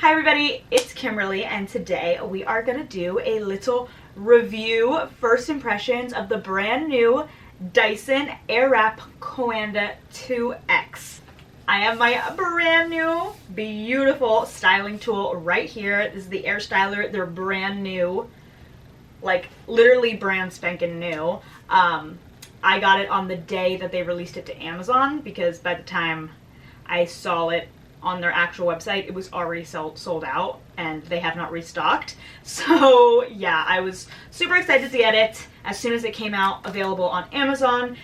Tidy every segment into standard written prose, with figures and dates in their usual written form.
Hi everybody, it's Kimberly and today we are going to do a little review, first impressions of the brand new Dyson Airwrap Coanda 2X. I have my brand new, beautiful styling tool right here. This is the Air Styler. They're brand new, like literally brand spanking new. I got it on the day that they released it to Amazon because by the time I saw it on their actual website, it was already sold out and they have not restocked. So yeah, I was super excited to get it as soon as it came out available on Amazon.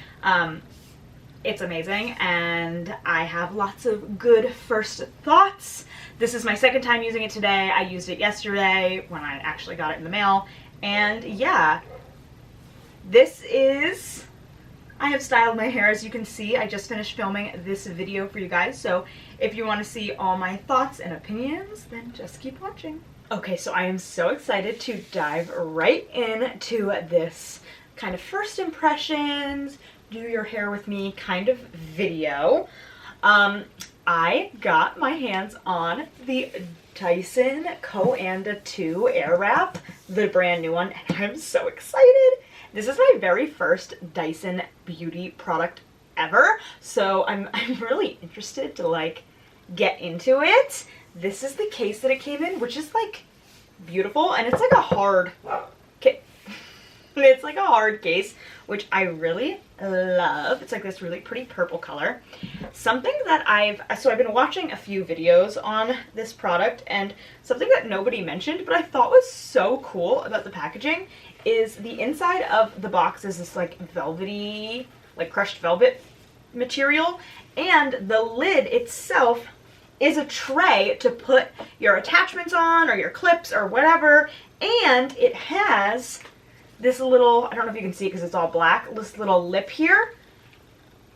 It's amazing and I have lots of good first thoughts. This is my second time using it today. I used it yesterday when I actually got it in the mail, and yeah, I have styled my hair. As you can see, I just finished filming this video for you guys, so if you want to see all my thoughts and opinions, then just keep watching. Okay, so I am so excited to dive right into this kind of first impressions, do your hair with me kind of video. I got my hands on the Dyson Coanda 2 Airwrap, the brand new one, and I'm so excited. This is my very first Dyson Beauty product ever, so I'm really interested to like get into it. This is the case that it came in, which is like beautiful, and it's like a hard it's like a hard case, which I really love. It's like this really pretty purple color. Something that I've been watching a few videos on this product, and something that nobody mentioned but I thought was so cool about the packaging is the inside of the box is this like velvety, like crushed velvet material, and the lid itself is a tray to put your attachments on or your clips or whatever, and it has this little, I don't know if you can see it because it's all black, this little lip here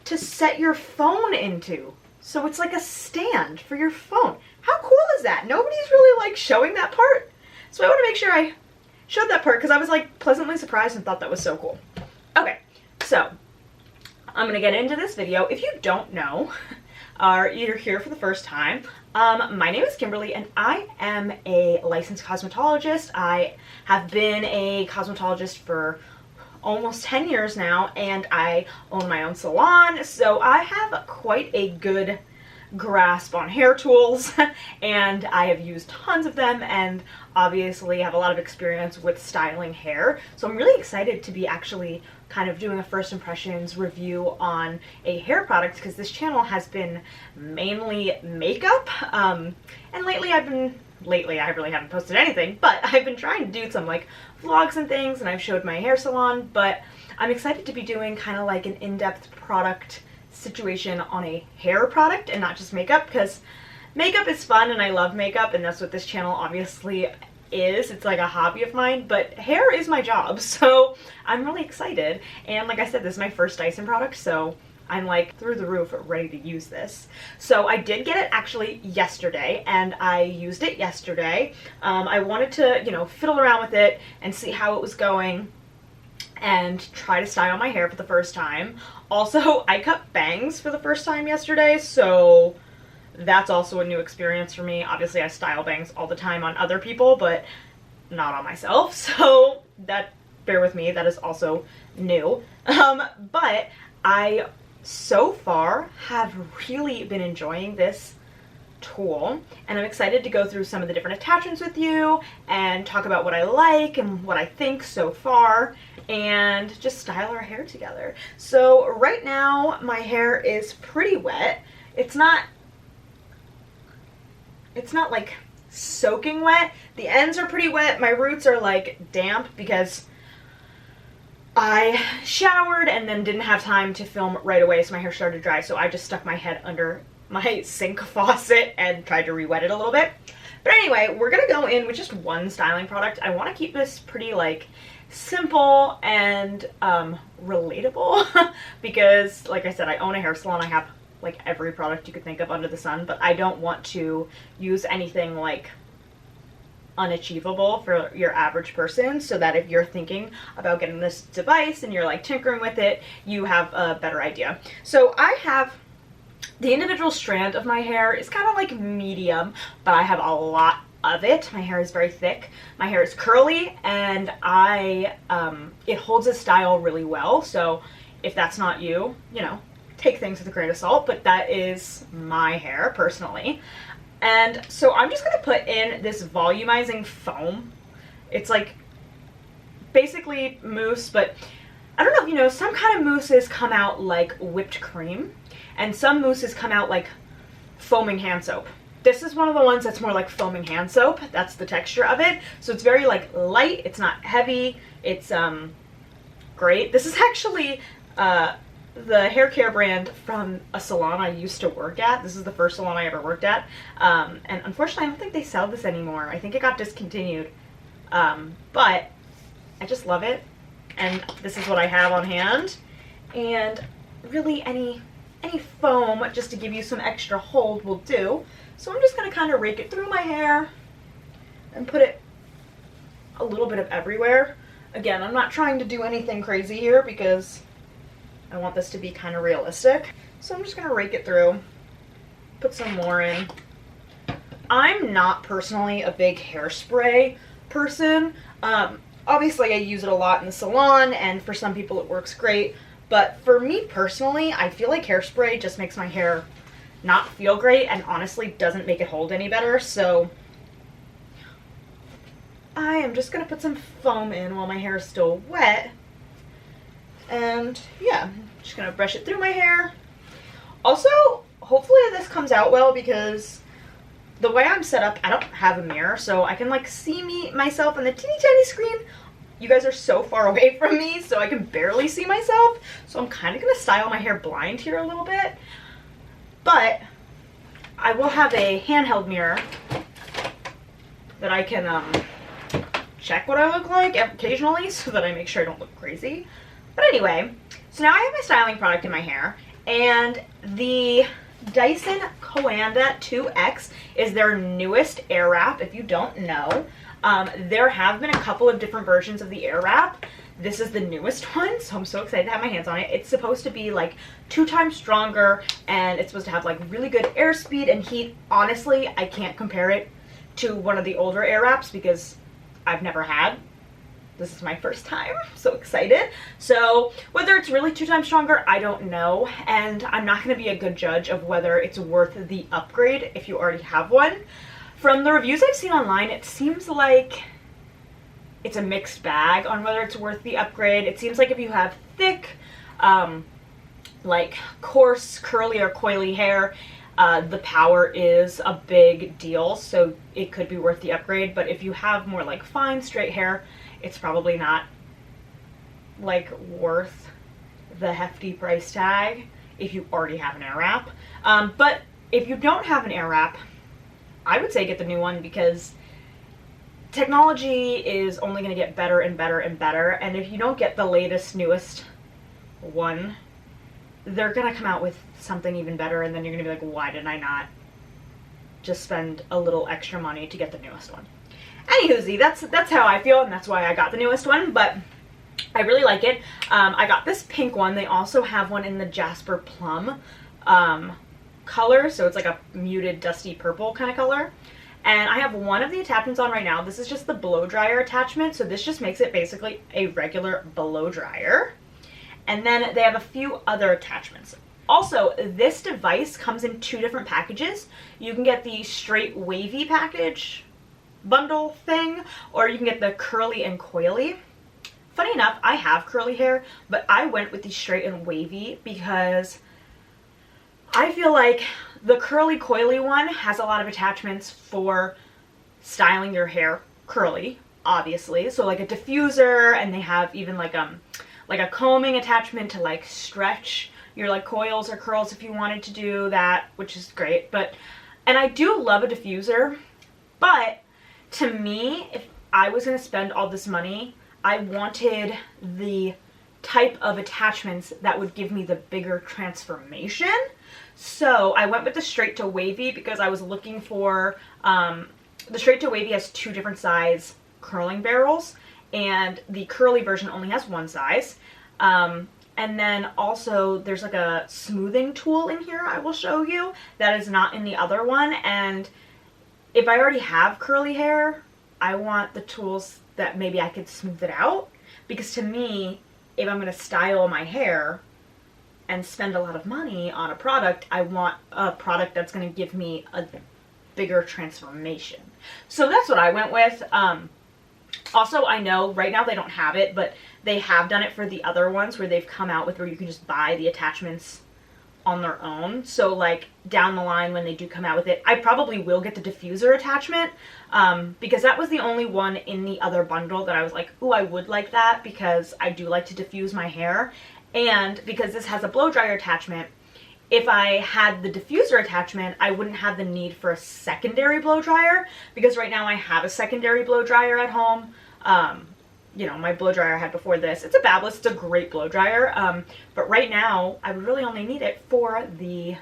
to set your phone into. So it's like a stand for your phone. How cool is that? Nobody's really like showing that part. So I want to make sure I showed that part because I was like pleasantly surprised and thought that was so cool. Okay, so I'm going to get into this video. If you don't know, or you're here for the first time, my name is Kimberly and I am a licensed cosmetologist. I have been a cosmetologist for almost 10 years now, and I own my own salon, so I have quite a good grasp on hair tools and I have used tons of them and obviously have a lot of experience with styling hair. So I'm really excited to be actually kind of doing a first impressions review on a hair product because this channel has been mainly makeup, and lately I really haven't posted anything, but I've been trying to do some like vlogs and things, and I've showed my hair salon, but I'm excited to be doing kind of like an in-depth product situation on a hair product and not just makeup, because makeup is fun and I love makeup and that's what this channel obviously is. It's like a hobby of mine, but hair is my job, so I'm really excited. And like I said, this is my first Dyson product, so I'm like through the roof ready to use this. So I did get it actually yesterday and I used it yesterday. I wanted to, you know, fiddle around with it and see how it was going and try to style my hair for the first time. Also, I cut bangs for the first time yesterday, so that's also a new experience for me. Obviously, I style bangs all the time on other people, but not on myself, so that, bear with me, that is also new. But I, so far, have really been enjoying this tool, and I'm excited to go through some of the different attachments with you and talk about what I like and what I think so far and just style our hair together. So right now my hair is pretty wet. It's not like soaking wet. The ends are pretty wet. My roots are like damp because I showered and then didn't have time to film right away, so my hair started dry, so I just stuck my head under my sink faucet and tried to re-wet it a little bit. But anyway, we're gonna go in with just one styling product. I want to keep this pretty like simple and relatable because like I said, I own a hair salon. I have like every product you could think of under the sun, but I don't want to use anything like unachievable for your average person, so that if you're thinking about getting this device and you're like tinkering with it, you have a better idea. So I have The individual strand of my hair is kind of like medium, but I have a lot of it. My hair is very thick. My hair is curly, and it holds its style really well. So if that's not you, you know, take things with a grain of salt, but that is my hair personally. And so I'm just gonna put in this volumizing foam. It's like basically mousse, but I don't know if you know, some kind of mousses come out like whipped cream, and some mousses come out like foaming hand soap. This is one of the ones that's more like foaming hand soap. That's the texture of it. So it's very like light, it's not heavy, it's great. This is actually the hair care brand from a salon I used to work at. This is the first salon I ever worked at. And unfortunately, I don't think they sell this anymore. I think it got discontinued. But I just love it. And this is what I have on hand. And really any foam just to give you some extra hold will do. So I'm just gonna kind of rake it through my hair and put it a little bit of everywhere. Again, I'm not trying to do anything crazy here because I want this to be kind of realistic. So I'm just gonna rake it through, put some more in. I'm not personally a big hairspray person. Obviously I use it a lot in the salon, and for some people it works great. But for me personally, I feel like hairspray just makes my hair not feel great and honestly doesn't make it hold any better. So I am just gonna put some foam in while my hair is still wet. And yeah, I'm just gonna brush it through my hair. Also, hopefully this comes out well because the way I'm set up, I don't have a mirror, so I can like see myself on the teeny tiny screen. You guys are so far away from me, so I can barely see myself. So I'm kind of gonna style my hair blind here a little bit. But I will have a handheld mirror that I can check what I look like occasionally so that I make sure I don't look crazy. But anyway, so now I have my styling product in my hair, and the Dyson Coanda 2X is their newest Airwrap. If you don't know, there have been a couple of different versions of the Airwrap. This is the newest one, so I'm so excited to have my hands on it. It's supposed to be like 2 times stronger, and it's supposed to have like really good air speed and heat. Honestly, I can't compare it to one of the older Airwraps because I've never had. This is my first time. I'm so excited. So whether it's really 2 times stronger, I don't know. And I'm not going to be a good judge of whether it's worth the upgrade if you already have one. From the reviews I've seen online, it seems like it's a mixed bag on whether it's worth the upgrade. It seems like if you have thick, like coarse, curly or coily hair, the power is a big deal. So it could be worth the upgrade. But if you have more like fine, straight hair, it's probably not like worth the hefty price tag if you already have an Airwrap. But if you don't have an Airwrap, I would say get the new one because technology is only going to get better and better and better. And if you don't get the latest, newest one, they're going to come out with something even better. And then you're going to be like, why did I not just spend a little extra money to get the newest one? Anywho, that's how I feel, and that's why I got the newest one, but I really like it. I got this pink one. They also have one in the Jasper Plum color, so it's like a muted, dusty purple kind of color. And I have one of the attachments on right now. This is just the blow dryer attachment, so this just makes it basically a regular blow dryer. And then they have a few other attachments. Also, this device comes in 2 different packages. You can get the straight wavy package bundle thing, or you can get the curly and coily. Funny enough, I have curly hair, but I went with the straight and wavy because I feel like the curly coily one has a lot of attachments for styling your hair curly, obviously. So like a diffuser, and they have even like a combing attachment to like stretch your like coils or curls if you wanted to do that, which is great. And I do love a diffuser, but to me, if I was going to spend all this money, I wanted the type of attachments that would give me the bigger transformation. So I went with the straight to wavy because I was looking for, the straight to wavy has 2 different size curling barrels, and the curly version only has 1 size. And And then also there's like a smoothing tool in here I will show you that is not in the other one. And if I already have curly hair, I want the tools that maybe I could smooth it out. Because to me, if I'm going to style my hair and spend a lot of money on a product, I want a product that's going to give me a bigger transformation. So that's what I went with. Also, I know right now they don't have it, but they have done it for the other ones where they've come out with where you can just buy the attachments on their own. So like down the line when they do come out with it, I probably will get the diffuser attachment because that was the only one in the other bundle that I was like, ooh, I would like that because I do like to diffuse my hair. And because this has a blow dryer attachment, if I had the diffuser attachment, I wouldn't have the need for a secondary blow dryer because right now I have a secondary blow dryer at home. You know, my blow dryer I had before this. It's a Babyliss, it's a great blow dryer, but right now I would really only need it for the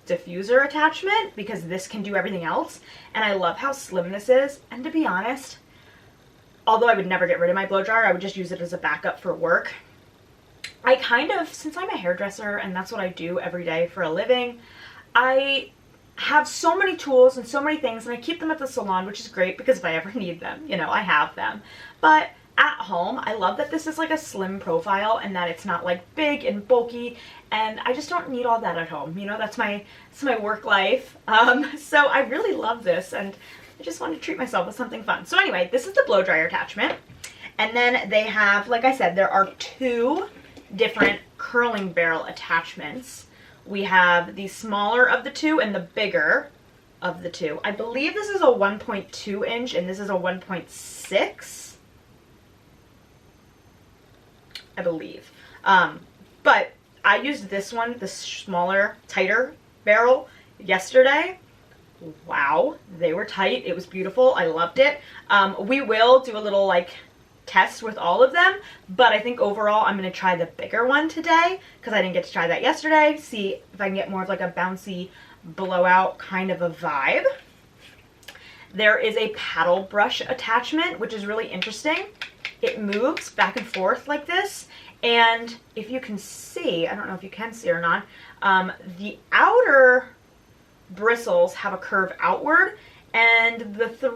diffuser attachment because this can do everything else. And I love how slim this is. And to be honest, although I would never get rid of my blow dryer, I would just use it as a backup for work. I kind of, since I'm a hairdresser and that's what I do every day for a living, I have so many tools and so many things and I keep them at the salon, which is great because if I ever need them, you know, I have them. But at home, I love that this is like a slim profile and that it's not like big and bulky, and I just don't need all that at home. You know, that's my work life. So I really love this and I just want to treat myself with something fun. So anyway, this is the blow dryer attachment. And then they have, like I said, there are two different curling barrel attachments. We have the smaller of the two and the bigger of the two. I believe this is a 1.2 inch and this is a 1.6. I believe. But I used this one, the smaller, tighter barrel yesterday. Wow, they were tight. It was beautiful. I loved it. We will do a little like test with all of them, but I think overall I'm going to try the bigger one today because I didn't get to try that yesterday. See if I can get more of like a bouncy blowout kind of a vibe. There is a paddle brush attachment, which is really interesting. It moves back and forth like this, and if you can see, I don't know if you can see or not, the outer bristles have a curve outward, and the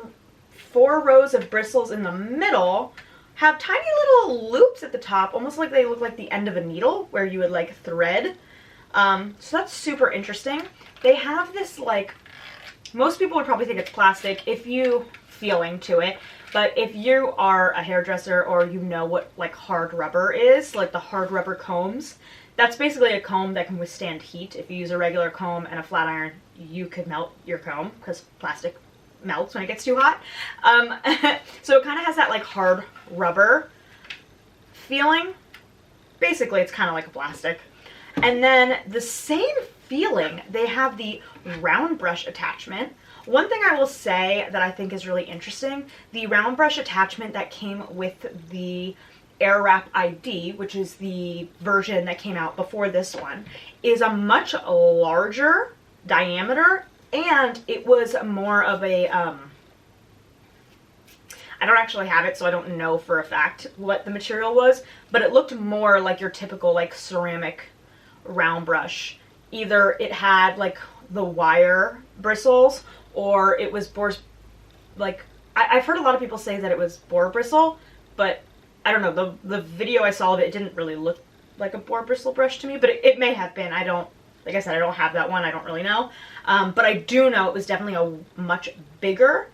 4 rows of bristles in the middle have tiny little loops at the top, almost like they look like the end of a needle where you would like thread. So that's super interesting. They have this like, most people would probably think it's plastic if you feeling to it, but if you are a hairdresser or you know what like hard rubber is, like the hard rubber combs, that's basically a comb that can withstand heat. If you use a regular comb and a flat iron, you could melt your comb because plastic melts when it gets too hot. So it kind of has that like hard rubber feeling. Basically, it's kind of like a plastic. And then the same feeling, they have the round brush attachment. One thing I will say that I think is really interesting, the round brush attachment that came with the Ariwrap ID, which is the version that came out before this one, is a much larger diameter, and it was more of a, I don't actually have it, so I don't know for a fact what the material was, but it looked more like your typical like ceramic round brush. Either it had like the wire bristles, or it was boar, like, I've heard a lot of people say that it was boar bristle, but I don't know, the video I saw of it didn't really look like a boar bristle brush to me, but it may have been. I don't, like I said, I don't have that one, I don't really know. But I do know it was definitely a much bigger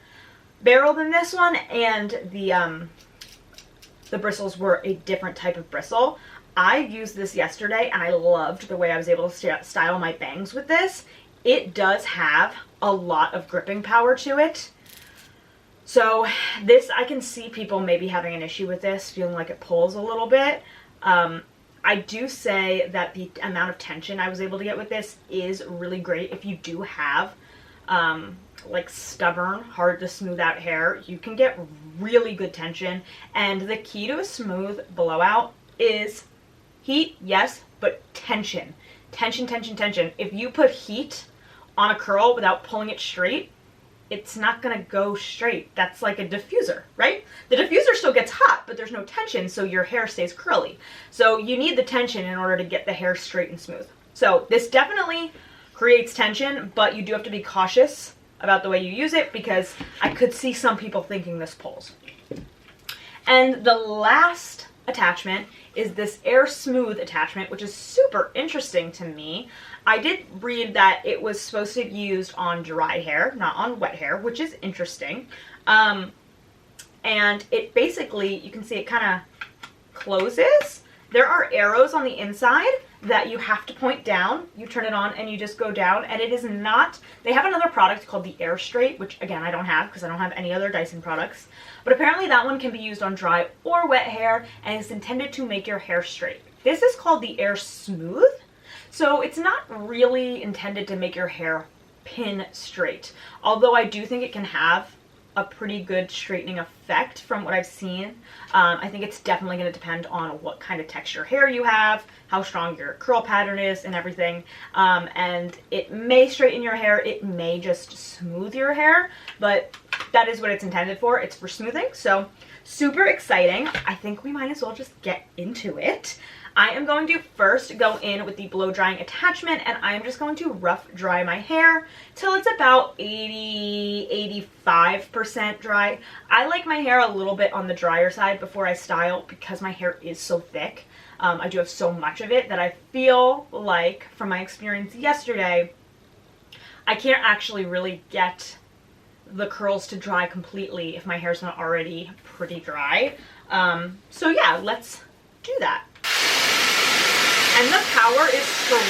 barrel than this one, and the bristles were a different type of bristle. I used this yesterday and I loved the way I was able to style my bangs with this. It does have a lot of gripping power to it. So this, I can see people maybe having an issue with this, feeling like it pulls a little bit. I do say that the amount of tension I was able to get with this is really great. If you do have like stubborn, hard to smooth out hair, you can get really good tension. And the key to a smooth blowout is heat, yes, but tension. Tension, tension, tension. If you put heat on a curl without pulling it straight, it's not gonna go straight. That's like a diffuser, right? The diffuser still gets hot, but there's no tension, so your hair stays curly. So you need the tension in order to get the hair straight and smooth. So this definitely creates tension, but you do have to be cautious about the way you use it because I could see some people thinking this pulls. And the last attachment is this Air Smooth attachment, which is super interesting to me. I did read that it was supposed to be used on dry hair, not on wet hair, which is interesting. And it basically, you can see it kind of closes. There are arrows on the inside that you have to point down. You turn it on and you just go down, and it is not, they have another product called the Air Straight, which again, I don't have because I don't have any other Dyson products, but apparently that one can be used on dry or wet hair and is intended to make your hair straight. This is called the Air Smooth, so it's not really intended to make your hair pin straight, although I do think it can have a pretty good straightening effect from what I've seen. I think it's definitely going to depend on what kind of texture hair you have, how strong your curl pattern is and everything. And it may straighten your hair, it may just smooth your hair, but that is what it's intended for. It's for smoothing. So super exciting. I think we might as well just get into it. I am going to first go in with the blow drying attachment, and I am just going to rough dry my hair till it's about 80–85% dry. I like my hair a little bit on the drier side before I style because my hair is so thick. I do have so much of it that I feel like, from my experience yesterday, I can't actually really get the curls to dry completely if my hair's not already pretty dry. So yeah, let's do that. And the power is strong.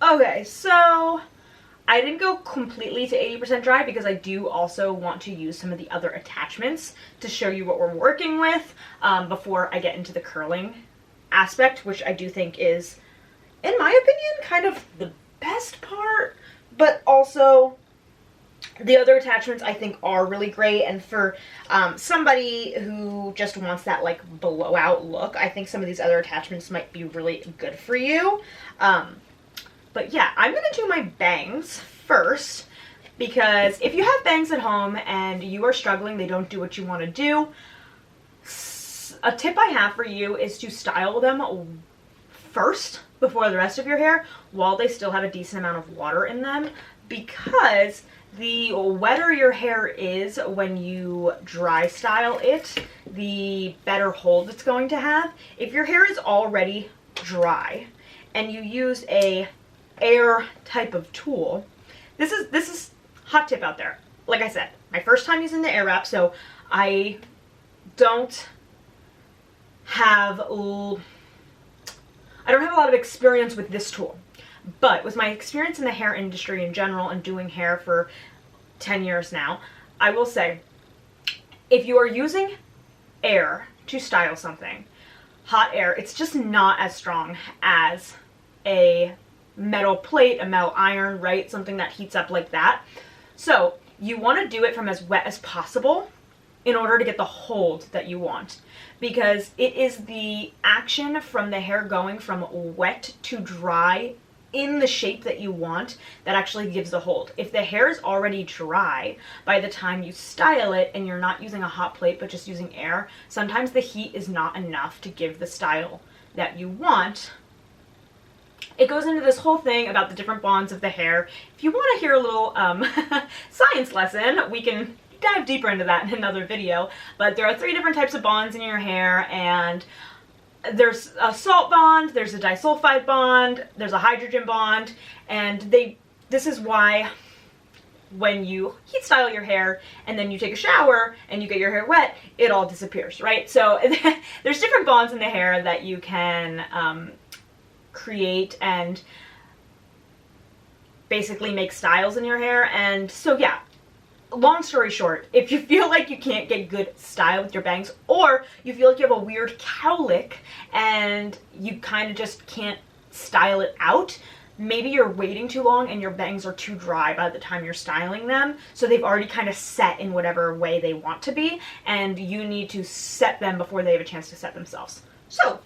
Okay, so I didn't go completely to 80% dry because I do also want to use some of the other attachments to show you what we're working with before I get into the curling aspect, which I do think is, in my opinion, kind of the best part, but also the other attachments I think are really great. And for somebody who just wants that like blowout look, I think some of these other attachments might be really good for you. But yeah, I'm gonna do my bangs first because if you have bangs at home and you are struggling, they don't do what you want to do, a tip I have for you is to style them first before the rest of your hair while they still have a decent amount of water in them, because the wetter your hair is when you dry style it, the better hold it's going to have. If your hair is already dry and you use a air type of tool, this is hot tip out there. Like I said, my first time using the Ariwrap, so I don't have a lot of experience with this tool, but with my experience in the hair industry in general and doing hair for 10 years now, I will say, if you are using air to style something, hot air, it's just not as strong as a metal plate, a metal iron, right? Something that heats up like that. So you want to do it from as wet as possible in order to get the hold that you want, because it is the action from the hair going from wet to dry in the shape that you want that actually gives the hold. If the hair is already dry by the time you style it and you're not using a hot plate but just using air, sometimes the heat is not enough to give the style that you want. It goes into this whole thing about the different bonds of the hair. If you want to hear a little science lesson, we can dive deeper into that in another video, but there are 3 different types of bonds in your hair, and there's a salt bond, there's a disulfide bond, there's a hydrogen bond, and this is why when you heat style your hair and then you take a shower and you get your hair wet, it all disappears, right? So there's different bonds in the hair that you can create and basically make styles in your hair. And so yeah, long story short, if you feel like you can't get good style with your bangs, or you feel like you have a weird cowlick and you kind of just can't style it out, maybe you're waiting too long and your bangs are too dry by the time you're styling them, so they've already kind of set in whatever way they want to be, and you need to set them before they have a chance to set themselves. So,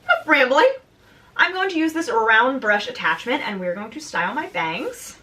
enough rambling. I'm going to use this round brush attachment and we're going to style my bangs.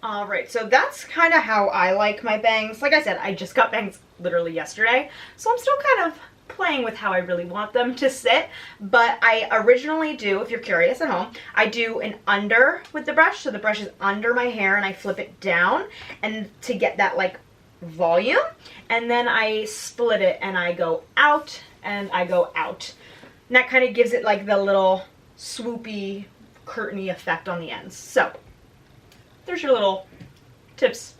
Alright, so that's kind of how I like my bangs. Like I said, I just got bangs literally yesterday, so I'm still kind of playing with how I really want them to sit, but I originally do, if you're curious at home, I do an under with the brush, so the brush is under my hair and I flip it down and to get that like volume, and then I split it and I go out and I go out. And that kind of gives it like the little swoopy, curtainy effect on the ends. So there's your little tips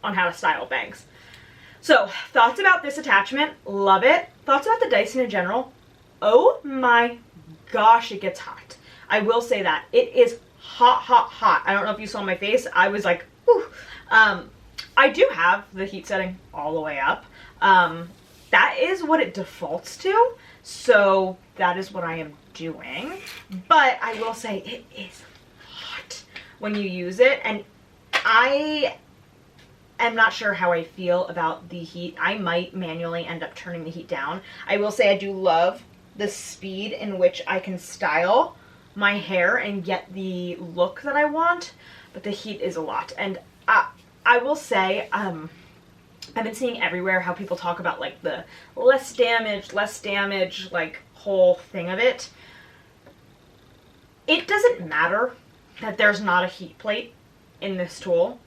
on how to style bangs. So, thoughts about this attachment, love it. Thoughts about the Dyson in general, oh my gosh, it gets hot. I will say that. It is hot, hot, hot. I don't know if you saw my face. I was like, whew. I do have the heat setting all the way up. That is what it defaults to, so that is what I am doing. But I will say it is hot when you use it, and I'm not sure how I feel about the heat. I might manually end up turning the heat down. I will say I do love the speed in which I can style my hair and get the look that I want, but the heat is a lot. And I will say, I've been seeing everywhere how people talk about like the less damage, like whole thing of it. It doesn't matter that there's not a heat plate in this tool.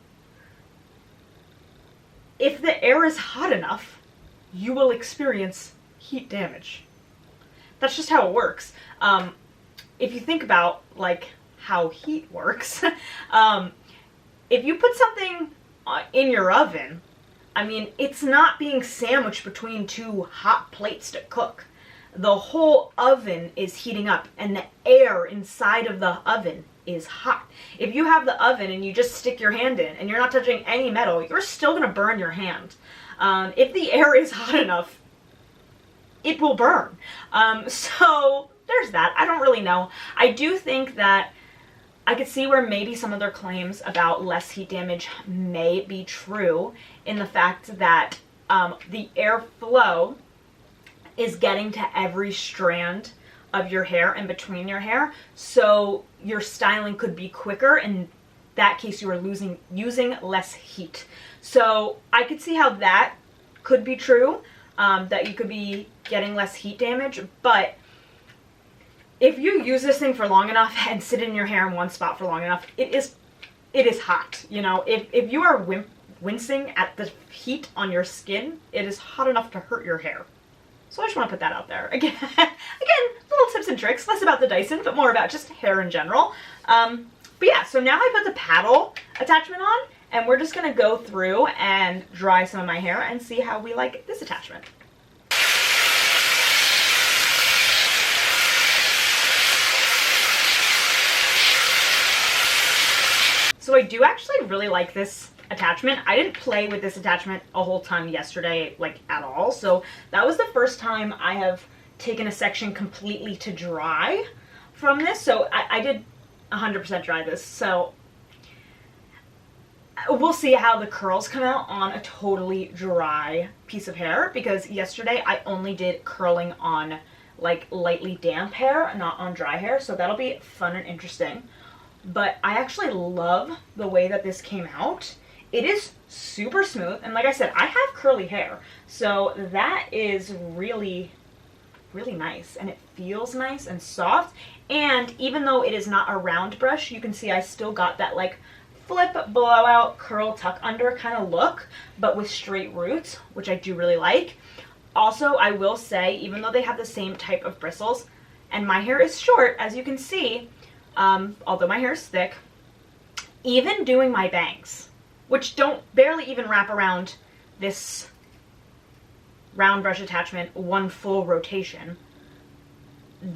If the air is hot enough, you will experience heat damage. That's just how it works. If you think about like how heat works, if you put something in your oven, I mean, it's not being sandwiched between two hot plates to cook. The whole oven is heating up and the air inside of the oven is hot. If you have the oven and you just stick your hand in and you're not touching any metal, you're still gonna burn your hand. If the air is hot enough, it will burn. So there's that. I don't really know. I do think that I could see where maybe some of their claims about less heat damage may be true in the fact that the airflow is getting to every strand of your hair and between your hair, so your styling could be quicker. In that case, you are using less heat. So I could see how that could be true, that you could be getting less heat damage, but if you use this thing for long enough and sit in your hair in one spot for long enough, it is hot. You know, if you are wincing at the heat on your skin, it is hot enough to hurt your hair. So I just want to put that out there. Again, little tips and tricks, less about the Dyson, but more about just hair in general. But yeah, so now I put the paddle attachment on, and we're just gonna go through and dry some of my hair and see how we like this attachment. So I do actually really like this attachment. I didn't play with this attachment a whole ton yesterday, like at all. So that was the first time I have taken a section completely to dry from this. So I did 100% dry this. So we'll see how the curls come out on a totally dry piece of hair, because yesterday I only did curling on like lightly damp hair, not on dry hair. So that'll be fun and interesting. But I actually love the way that this came out. It is super smooth, and like I said, I have curly hair, so that is really, really nice, and it feels nice and soft. And even though it is not a round brush, you can see I still got that like flip, blowout, curl, tuck under kind of look, but with straight roots, which I do really like. Also, I will say, even though they have the same type of bristles, and my hair is short, as you can see, although my hair is thick, even doing my bangs, which don't barely even wrap around this round brush attachment one full rotation,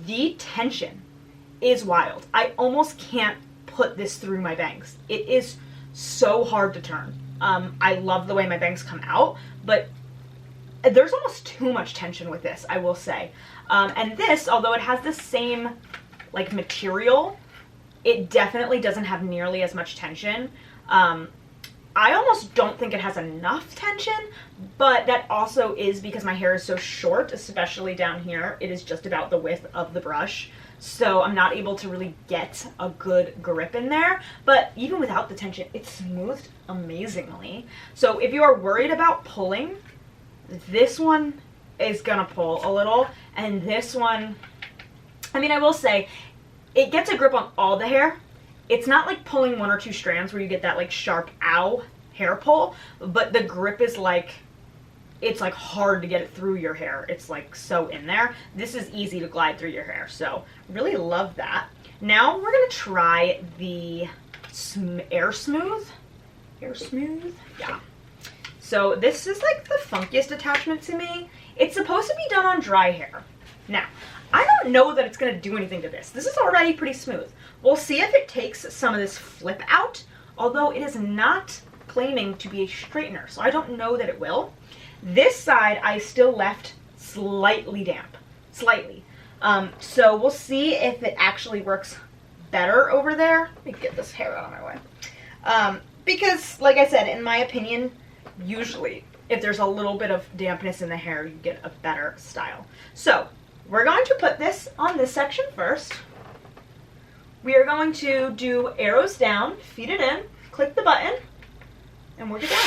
the tension is wild. I almost can't put this through my bangs. It is so hard to turn. I love the way my bangs come out, but there's almost too much tension with this, I will say. And this, although it has the same like material, it definitely doesn't have nearly as much tension. I almost don't think it has enough tension, but that also is because my hair is so short, especially down here. It is just about the width of the brush, so I'm not able to really get a good grip in there. But even without the tension, it's smoothed amazingly. So if you are worried about pulling, this one is gonna pull a little, and this one, I mean, I will say, it gets a grip on all the hair. It's not like pulling 1 or 2 strands where you get that like sharp ow hair pull, but the grip is like, it's like hard to get it through your hair. It's like so in there. This is easy to glide through your hair, so really love that. Now we're gonna try the Air Smooth. Yeah. So this is like the funkiest attachment to me. It's supposed to be done on dry hair. Now, I don't know that it's gonna do anything to this. This is already pretty smooth. We'll see if it takes some of this flip out, although it is not claiming to be a straightener, so I don't know that it will. This side I still left slightly damp, slightly. So we'll see if it actually works better over there. Let me get this hair out of my way. Because, like I said, in my opinion, usually if there's a little bit of dampness in the hair, you get a better style. So we're going to put this on this section first. We are going to do arrows down, feed it in, click the button, and work it down.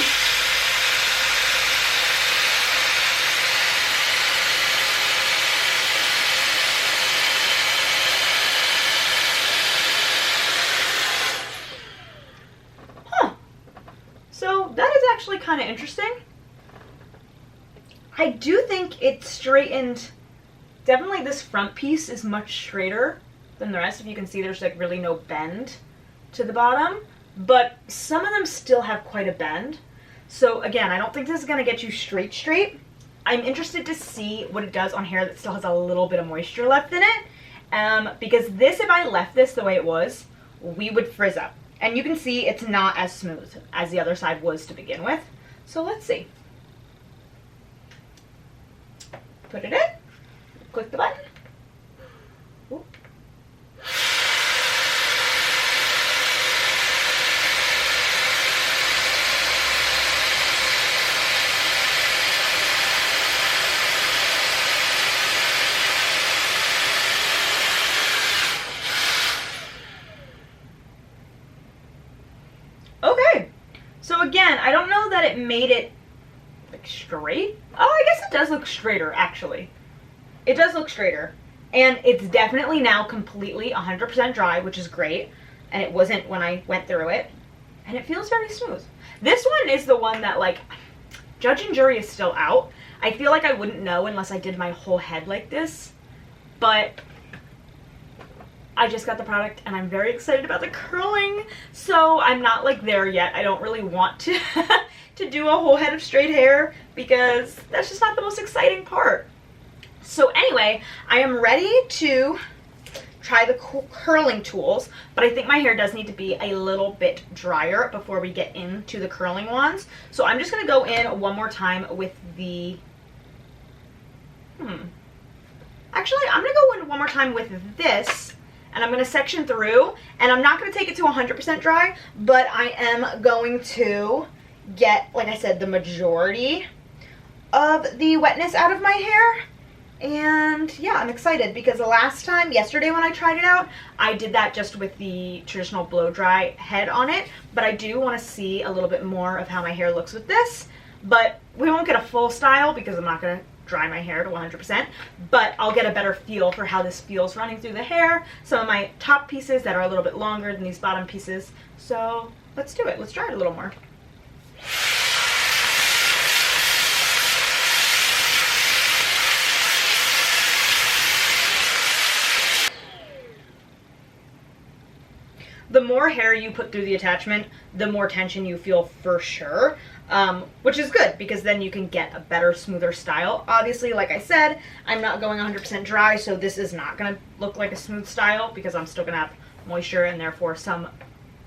So that is actually kind of interesting. I do think it straightened, definitely this front piece is much straighter than the rest. If you can see, there's like really no bend to the bottom, but some of them still have quite a bend. So again, I don't think this is going to get you straight. I'm interested to see what it does on hair that still has a little bit of moisture left in it, because this, if I left this the way it was, we would frizz up. And you can see it's not as smooth as the other side was to begin with. So let's see. Put it in, click the button. Ooh. Okay, so again, I don't know that it made it like straight. Oh, I guess it does look straighter, actually. It does look straighter. And it's definitely now completely 100% dry, which is great. And it wasn't when I went through it. And it feels very smooth. This one is the one that, like, judge and jury is still out. I feel like I wouldn't know unless I did my whole head like this. But I just got the product and I'm very excited about the curling. So I'm not like there yet. I don't really want to to do a whole head of straight hair because that's just not the most exciting part. So anyway, I am ready to try the curling tools, but I think my hair does need to be a little bit drier before we get into the curling ones. So I'm just gonna go in one more time with the, actually I'm gonna go in one more time with this, and I'm gonna section through, and I'm not gonna take it to 100% dry, but I am going to get, like I said, the majority of the wetness out of my hair. And yeah, I'm excited because the last time, yesterday when I tried it out, I did that just with the traditional blow dry head on it, but I do want to see a little bit more of how my hair looks with this. But we won't get a full style because I'm not going to dry my hair to 100%, but I'll get a better feel for how this feels running through the hair. Some of my top pieces that are a little bit longer than these bottom pieces. So let's do it. Let's dry it a little more. The more hair you put through the attachment, the more tension you feel for sure, which is good because then you can get a better, smoother style. Obviously, like I said, I'm not going 100% dry, so this is not going to look like a smooth style because I'm still going to have moisture and therefore some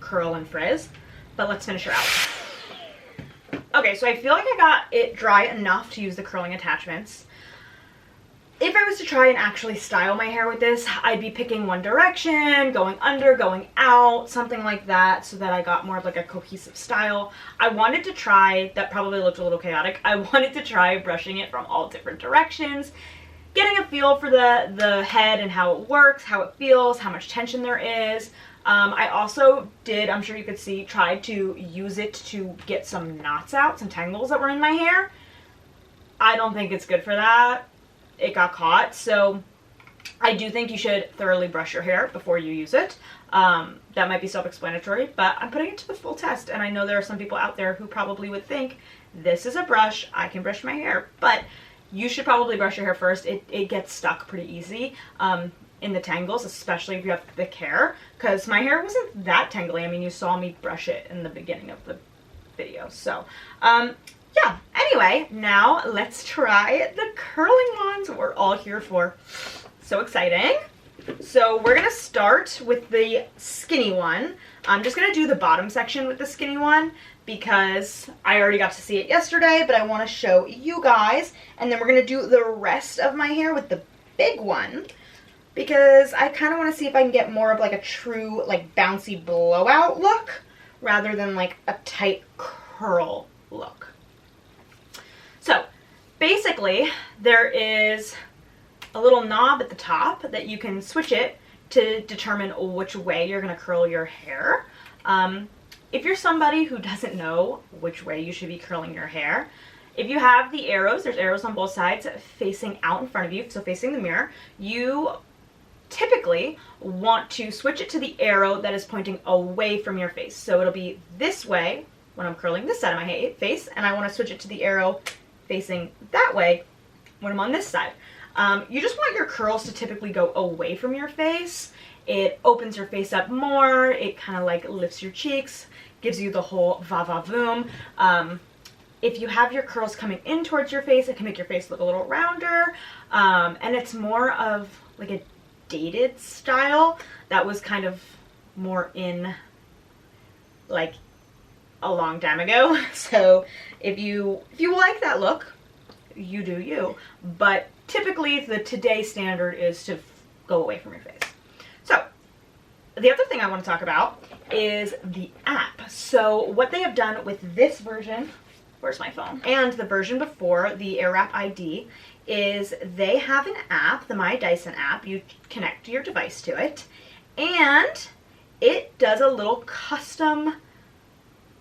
curl and frizz. But let's finish her out. Okay, so I feel like I got it dry enough to use the curling attachments. If I was to try and actually style my hair with this, I'd be picking one direction, going under, going out, something like that, so that I got more of like a cohesive style. I wanted to try, that probably looked a little chaotic, I wanted to try brushing it from all different directions, getting a feel for the head and how it works, how it feels, how much tension there is. I also did, I'm sure you could see, tried to use it to get some knots out, some tangles that were in my hair. I don't think it's good for that. It got caught, so I do think you should thoroughly brush your hair before you use it. That might be self-explanatory, but I'm putting it to the full test, and I know there are some people out there who probably would think, this is a brush, I can brush my hair, but you should probably brush your hair first. It gets stuck pretty easy in the tangles, especially if you have thick hair, because my hair wasn't that tangly. I mean, you saw me brush it in the beginning of the video, so yeah. Anyway, now let's try the curling ones we're all here for. So exciting. So we're gonna start with the skinny one. I'm just gonna do the bottom section with the skinny one because I already got to see it yesterday, but I want to show you guys, and then we're gonna do the rest of my hair with the big one because I kind of want to see if I can get more of like a true like bouncy blowout look rather than like a tight curl look. So basically there is a little knob at the top that you can switch it to determine which way you're going to curl your hair. If you're somebody who doesn't know which way you should be curling your hair, if you have the arrows, there's arrows on both sides facing out in front of you, so facing the mirror, you typically want to switch it to the arrow that is pointing away from your face. So it'll be this way when I'm curling this side of my face, and I want to switch it to the arrow facing that way when I'm on this side. You just want your curls to typically go away from your face. It opens your face up more, it kind of like lifts your cheeks, gives you the whole va-va-voom. If you have your curls coming in towards your face, it can make your face look a little rounder, and it's more of like a dated style that was kind of more in like a long time ago. So if you like that look, you do you, but typically the today standard is to go away from your face. So the other thing I want to talk about is the app. So what they have done with this version, where's my phone, and the version before, the Ariwrap ID, is they have an app, the My Dyson app. You connect your device to it, and it does a little custom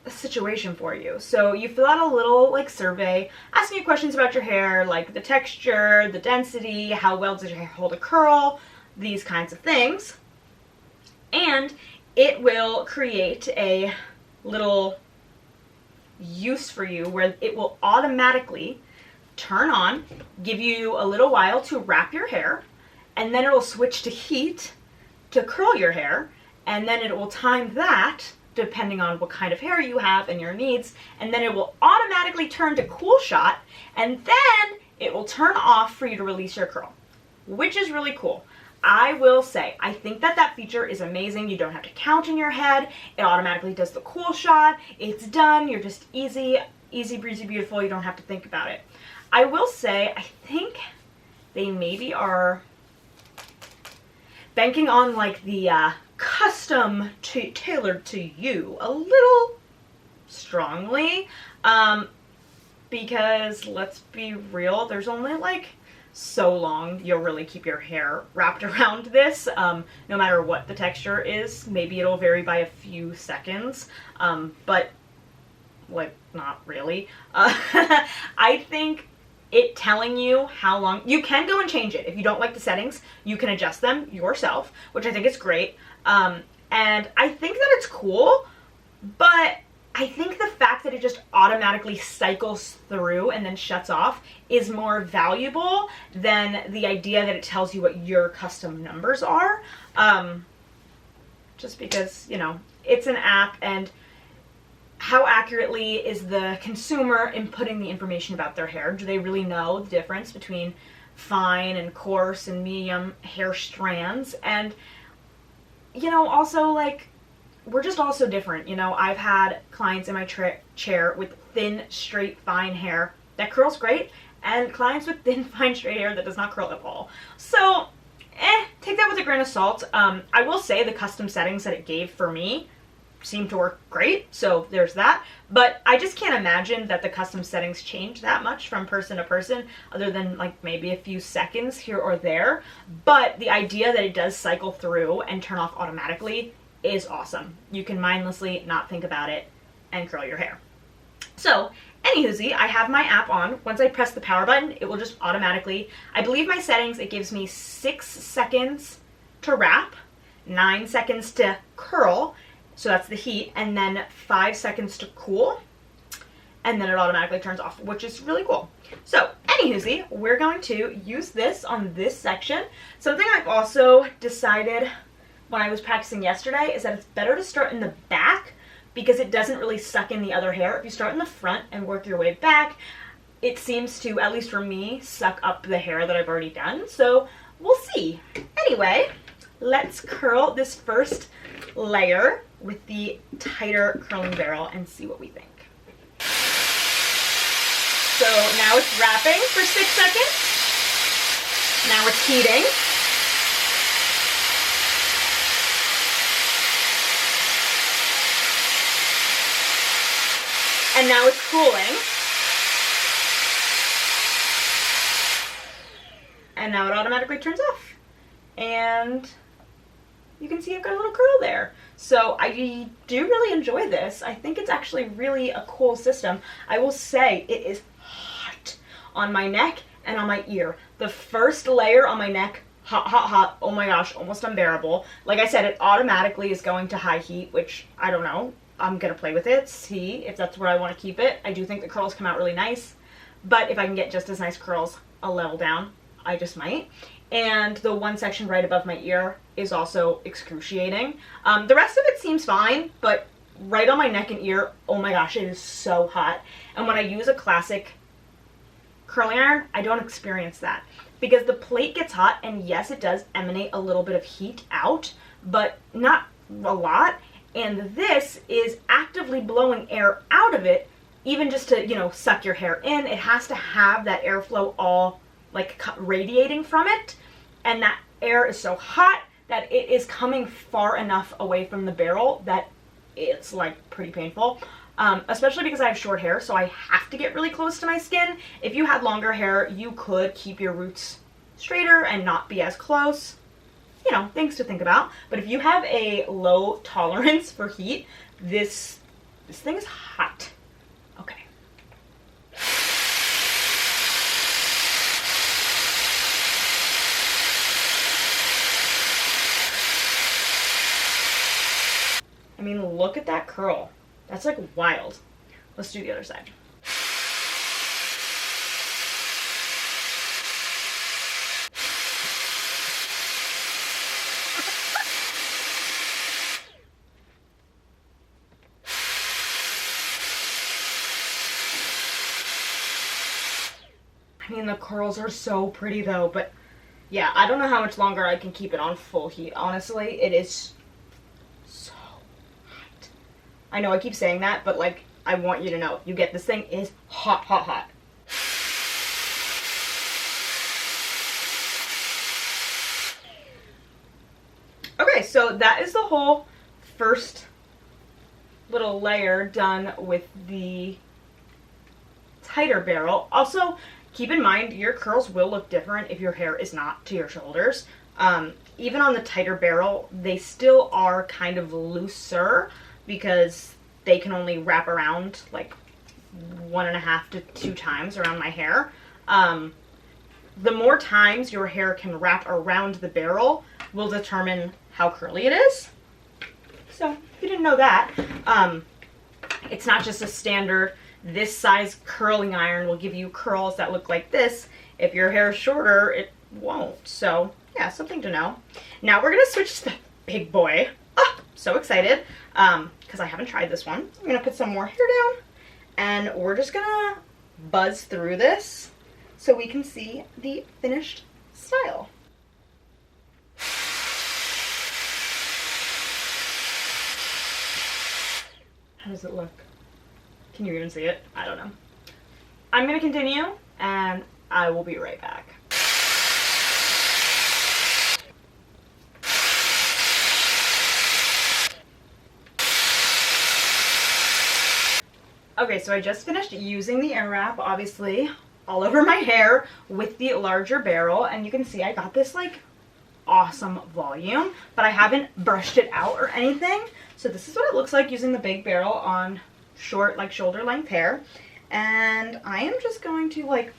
situation for you. So you fill out a little like survey asking you questions about your hair, like the texture, the density, how well does your hair hold a curl, these kinds of things, and it will create a little use for you where it will automatically turn on, give you a little while to wrap your hair, and then it will switch to heat to curl your hair, and then it will time that depending on what kind of hair you have and your needs, and then it will automatically turn to cool shot, and then it will turn off for you to release your curl, which is really cool. I will say, I think that that feature is amazing. You don't have to count in your head. It automatically does the cool shot. It's done. You're just easy breezy, beautiful. You don't have to think about it. I will say, I think they maybe are banking on like the custom tailored to you a little strongly, because let's be real, there's only like so long you'll really keep your hair wrapped around this, no matter what the texture is. Maybe it'll vary by a few seconds, but like not really. I think it telling you how long, you can go and change it. If you don't like the settings, you can adjust them yourself, which I think is great. And I think that it's cool, but I think the fact that it just automatically cycles through and then shuts off is more valuable than the idea that it tells you what your custom numbers are. Just because, you know, it's an app, and how accurately is the consumer inputting the information about their hair? Do they really know the difference between fine and coarse and medium hair strands? And you know, also, like, we're just all so different. You know, I've had clients in my chair with thin, straight, fine hair that curls great, and clients with thin, fine, straight hair that does not curl at all. So, take that with a grain of salt. I will say the custom settings that it gave for me seem to work great, so there's that. But I just can't imagine that the custom settings change that much from person to person, other than like maybe a few seconds here or there. But the idea that it does cycle through and turn off automatically is awesome. You can mindlessly not think about it and curl your hair. So, anywhoosie, I have my app on. Once I press the power button, it will just automatically, I believe my settings, it gives me 6 seconds to wrap, 9 seconds to curl, so that's the heat, and then 5 seconds to cool, and then it automatically turns off, which is really cool. So, anywhoosie, we're going to use this on this section. Something I've also decided when I was practicing yesterday is that it's better to start in the back because it doesn't really suck in the other hair. If you start in the front and work your way back, it seems to, at least for me, suck up the hair that I've already done. So we'll see. Anyway, let's curl this first layer with the tighter curling barrel and see what we think. So now it's wrapping for 6 seconds. Now it's heating. And now it's cooling. And now it automatically turns off. And you can see I've got a little curl there. So I do really enjoy this. I think it's actually really a cool system. I will say it is hot on my neck and on my ear. The first layer on my neck, hot, hot, hot. Oh my gosh, almost unbearable. Like I said, it automatically is going to high heat, which I don't know. I'm going to play with it, see if that's where I want to keep it. I do think the curls come out really nice, but if I can get just as nice curls a level down, I just might. And the one section right above my ear is also excruciating. The rest of it seems fine, but right on my neck and ear, oh my gosh, it is so hot. And when I use a classic curling iron, I don't experience that because the plate gets hot, and yes, it does emanate a little bit of heat out, but not a lot. And this is actively blowing air out of it, even just to, you know, suck your hair in. It has to have that airflow all like radiating from it. And that air is so hot that it is coming far enough away from the barrel that it's like pretty painful. Especially because I have short hair, so I have to get really close to my skin. If you had longer hair, you could keep your roots straighter and not be as close. You know, things to think about. But if you have a low tolerance for heat, this thing is hot. Okay. I mean, look at that curl. That's like wild. Let's do the other side. I mean, the curls are so pretty though, but yeah, I don't know how much longer I can keep it on full heat. Honestly, it is so hot. I know I keep saying that, but like, I want you to know, you get this thing is hot, hot, hot. Okay, so that is the whole first little layer done with the tighter barrel. Also, keep in mind, your curls will look different if your hair is not to your shoulders. Even on the tighter barrel, they still are kind of looser because they can only wrap around like 1.5 to 2 times around my hair. The more times your hair can wrap around the barrel will determine how curly it is. So, if you didn't know that, it's not just a standard this size curling iron will give you curls that look like this. If your hair is shorter, it won't. So, yeah, something to know. Now we're going to switch to the big boy. Oh, so excited because I haven't tried this one. I'm going to put some more hair down and we're just going to buzz through this so we can see the finished style. How does it look? Can you even see it? I don't know. I'm gonna continue and I will be right back. Okay, so I just finished using the Ariwrap, obviously, all over my hair with the larger barrel, and you can see I got this like awesome volume, but I haven't brushed it out or anything. So this is what it looks like using the big barrel on short, like shoulder length hair. And I am just going to like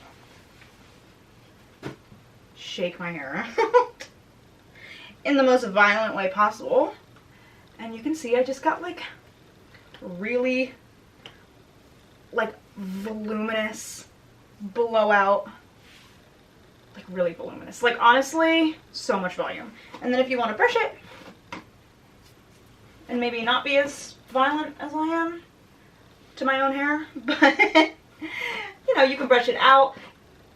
shake my hair out in the most violent way possible. And you can see I just got like really like voluminous blowout, like really voluminous, like honestly so much volume. And then if you want to brush it and maybe not be as violent as I am to my own hair, but you know, you can brush it out.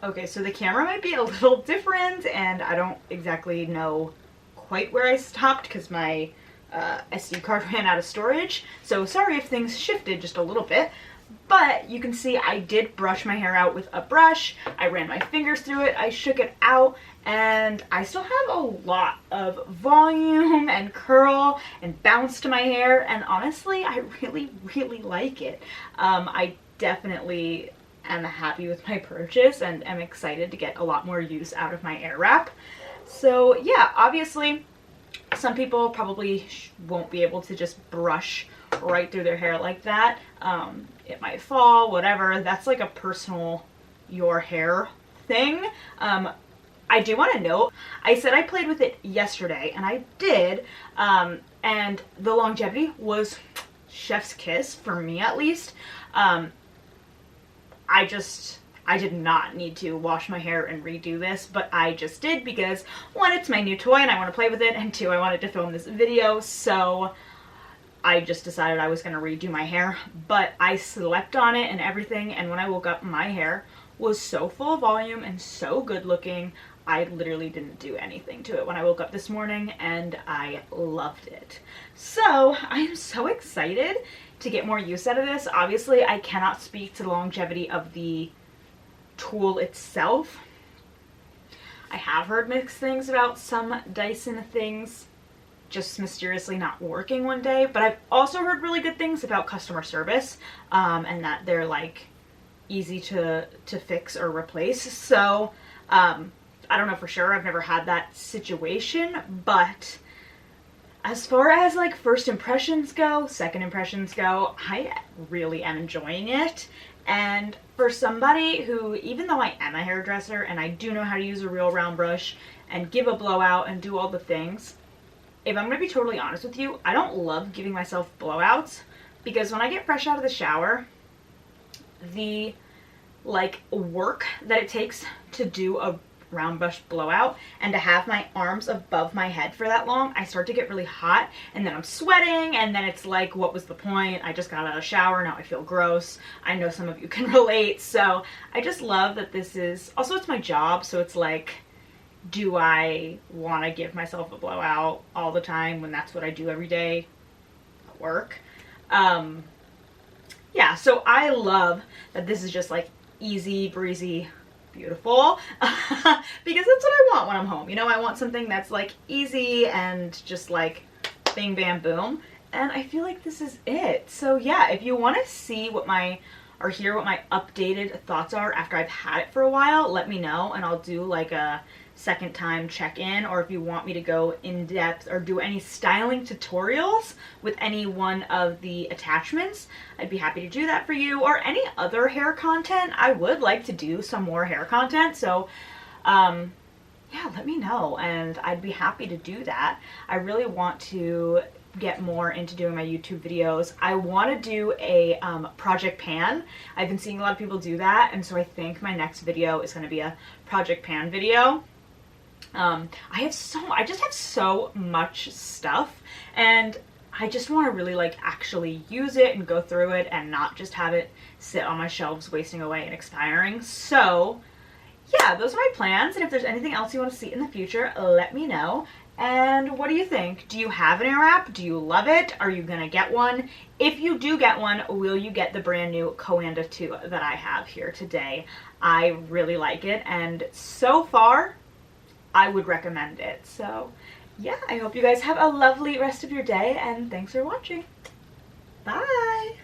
Okay, so the camera might be a little different and I don't exactly know quite where I stopped because my SD card ran out of storage, so sorry if things shifted just a little bit. But you can see I did brush my hair out with a brush. I ran my fingers through it, I shook it out, and I still have a lot of volume and curl and bounce to my hair, and honestly, I really, really like it. I definitely am happy with my purchase and am excited to get a lot more use out of my Ariwrap. So yeah, obviously, some people probably won't be able to just brush right through their hair like that. It might fall, whatever. That's like a personal your hair thing. I do want to note, I said I played with it yesterday, and I did, and the longevity was chef's kiss, for me at least. I did not need to wash my hair and redo this, but I just did because, one, it's my new toy and I want to play with it, and two, I wanted to film this video, so I just decided I was going to redo my hair. But I slept on it and everything, and when I woke up, my hair was so full of volume and so good looking. I literally didn't do anything to it when I woke up this morning, and I loved it. So I am so excited to get more use out of this. Obviously, I cannot speak to the longevity of the tool itself. I have heard mixed things about some Dyson things just mysteriously not working one day, but I've also heard really good things about customer service, and that they're like easy to fix or replace. So I don't know for sure, I've never had that situation, but as far as like first impressions go, second impressions go, I really am enjoying it. And for somebody who, even though I am a hairdresser and I do know how to use a real round brush and give a blowout and do all the things, if I'm going to be totally honest with you, I don't love giving myself blowouts, because when I get fresh out of the shower, the like work that it takes to do a round brush blowout and to have my arms above my head for that long, I start to get really hot, and then I'm sweating, and then it's like, what was the point? I just got out of the shower, now I feel gross. I know some of you can relate, so I just love that this is, also it's my job, so it's like, do I want to give myself a blowout all the time when that's what I do every day at work? Yeah, so I love that this is just like easy breezy, beautiful, because that's what I want when I'm home. You know, I want something that's like easy and just like bing bam boom, and I feel like this is it. So yeah, if you want to see what my, or hear what my updated thoughts are after I've had it for a while, let me know, and I'll do like a second time check-in, or if you want me to go in depth or do any styling tutorials with any one of the attachments, I'd be happy to do that for you, or any other hair content. I would like to do some more hair content, so yeah, let me know and I'd be happy to do that. I really want to get more into doing my YouTube videos. I want to do a project pan. I've been seeing a lot of people do that, and so I think my next video is going to be a project pan video. I just have so much stuff, and I just want to really like actually use it and go through it and not just have it sit on my shelves wasting away and expiring. So yeah, those are my plans, and if there's anything else you want to see in the future, let me know. And what do you think? Do you have an Ariwrap? Do you love it? Are you gonna get one? If you do get one, will you get the brand new Coanda 2 that I have here today? I really like it, and so far, I would recommend it. So yeah, I hope you guys have a lovely rest of your day, and thanks for watching. Bye!